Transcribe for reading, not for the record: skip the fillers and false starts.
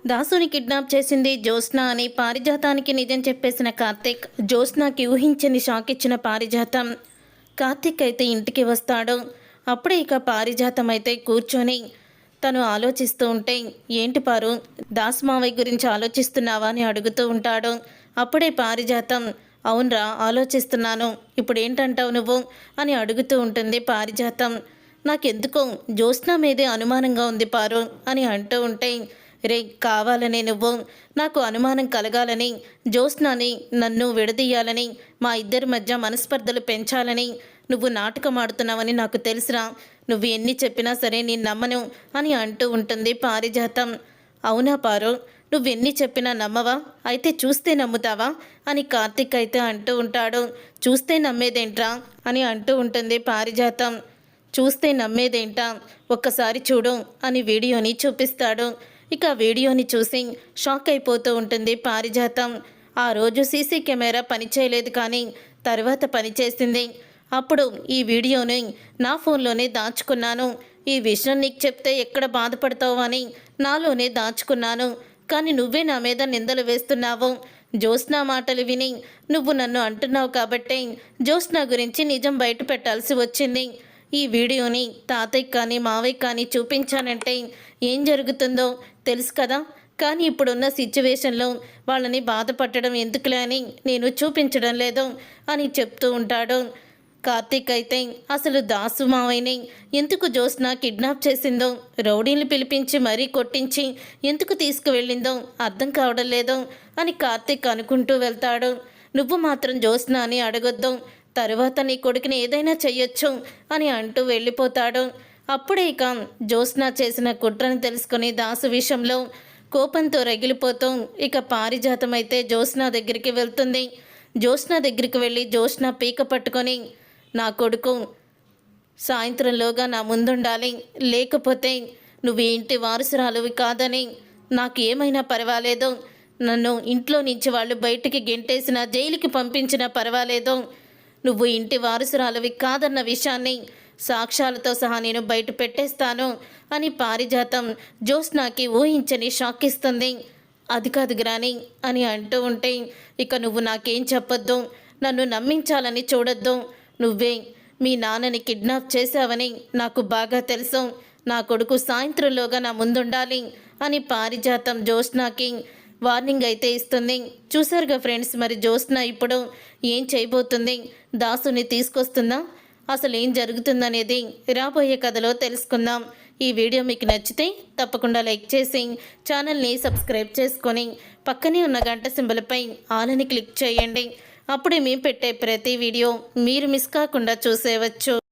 దాసుని కిడ్నాప్ చేసింది జ్యోత్స్న అని పారిజాతానికి నిజం చెప్పేసిన కార్తీక్, జ్యోత్స్నకి ఊహించని షాక్ ఇచ్చిన పారిజాతం. కార్తీక్ అయితే ఇంటికి వస్తాడు. అప్పుడే ఇక పారిజాతం అయితే కూర్చొని తను ఆలోచిస్తూ ఉంటే, ఏంటి పారు, దాసు మావయ్య గురించి ఆలోచిస్తున్నావా అని అడుగుతూ ఉంటాడు. అప్పుడే పారిజాతం, అవునరా ఆలోచిస్తున్నాను, ఇప్పుడు ఏంటంటావు నువ్వు అని అడుగుతూ ఉంటుంది పారిజాతం. నాకెందుకో జ్యోత్స్న మీదే అనుమానంగా ఉంది పారు అని అంటూ ఉంటే, రే కావాలనే నువ్వు నాకు అనుమానం కలగాలని, జ్యోత్స్నని నన్ను విడదీయాలని, మా ఇద్దరి మధ్య మనస్పర్ధలు పెంచాలని నువ్వు నాటకం ఆడుతున్నావని నాకు తెలుసురా. నువ్వు ఎన్ని చెప్పినా సరే నేను నమ్మను అని అంటూ ఉంటుంది పారిజాతం. అవునా పారు, నువ్వెన్ని చెప్పినా నమ్మవా? అయితే చూస్తే నమ్ముతావా అని కార్తీక్ అయితే అంటూ ఉంటాడు. చూస్తే నమ్మేదేంట్రా అని అంటూ ఉంటుంది పారిజాతం. చూస్తే నమ్మేదేంటా, ఒక్కసారి చూడు అని వీడియోని చూపిస్తాడు. ఇక వీడియోని చూసి షాక్ అయిపోతూ ఉంటుంది పారిజాతం. ఆ రోజు సీసీ కెమెరా పనిచేయలేదు, కానీ తర్వాత పనిచేసింది. అప్పుడు ఈ వీడియోని నా ఫోన్లోనే దాచుకున్నాను. ఈ విషయం నీకు చెప్తే ఎక్కడ బాధపడతావు అని నాలోనే దాచుకున్నాను. కానీ నువ్వే నా మీద నిందలు వేస్తున్నావు. జ్యోత్స్న మాటలు విని నువ్వు నన్ను అంటున్నావు కాబట్టే జ్యోత్స్న గురించి నిజం బయట పెట్టాల్సి వచ్చింది. ఈ వీడియోని తాతయ్య కానీ మావయ్య కానీ చూపించానంటే ఏం జరుగుతుందో తెలుసు కదా. కానీ ఇప్పుడున్న సిచ్యువేషన్లో వాళ్ళని బాధపడడం ఎందుకులే అని నేను చూపించడం లేదు అని చెప్తూ ఉంటాడు. కార్తీక్ అయితే అసలు దాసు మావయ్యని ఎందుకు జ్యోత్స్న కిడ్నాప్ చేసిందో, రౌడీని పిలిపించి మరీ కొట్టించి ఎందుకు తీసుకువెళ్ళిందో అర్థం కావడం లేదు అని కార్తీక్ అనుకుంటూ వెళ్తాడు. నువ్వు మాత్రం జ్యోత్స్న అని అడగొద్దు, తరువాత నీ కొడుకుని ఏదైనా చెయ్యొచ్చు అని అంటూ వెళ్ళిపోతాడు. అప్పుడే ఇక జ్యోత్స్న చేసిన కుట్రను తెలుసుకుని దాసు విషయంలో కోపంతో రగిలిపోతూ ఇక పారిజాతం అయితే జ్యోత్స్న దగ్గరికి వెళ్తుంది. జ్యోత్స్న దగ్గరికి వెళ్ళి జ్యోత్స్న పీక పట్టుకొని, నా కొడుకు సాయంత్రంలోగా నా ముందుండాలి, లేకపోతే నువ్వు ఇంటి వారసురాలువి కాదని, నాకు ఏమైనా పర్వాలేదు, నన్ను ఇంట్లో నుంచి వాళ్ళు బయటికి గెంటేసినా జైలుకి పంపించినా పర్వాలేదు, నువ్వు ఇంటి వారసురాలువి కాదన్న విషయాన్ని సాక్ష్యాలతో సహా నేను బయట పెట్టేస్తాను అని పారిజాతం జ్యోత్స్నకి ఊహించని షాక్ ఇస్తుంది. అది కాదు గ్రాని అని అంటూ ఉంటే, ఇక నువ్వు నాకేం చెప్పొద్దు, నన్ను నమ్మించాలని చూడొద్దు. నువ్వే మీ నాన్నని కిడ్నాప్ చేశావని నాకు బాగా తెలుసు. నా కొడుకు సాయంత్రంలోగా నా ముందుండాలి అని పారిజాతం జ్యోత్స్నకి వార్నింగ్ అయితే ఇస్తుంది. చూసారుగా ఫ్రెండ్స్, మరి జ్యోత్స్న ఇప్పుడు ఏం చేయబోతుంది? దాసుని తీసుకొస్తుందా? అసలు ఏం జరుగుతుందనేది రాబోయే కథలో తెలుసుకుందాం. ఈ వీడియో మీకు నచ్చితే తప్పకుండా లైక్ చేసి ఛానల్ని సబ్స్క్రైబ్ చేసుకొని పక్కనే ఉన్న గంట సింబల్పై ఆల్ అని క్లిక్ చేయండి. అప్పుడే మేము పెట్టే ప్రతి వీడియో మీరు మిస్ కాకుండా చూసేయవచ్చు.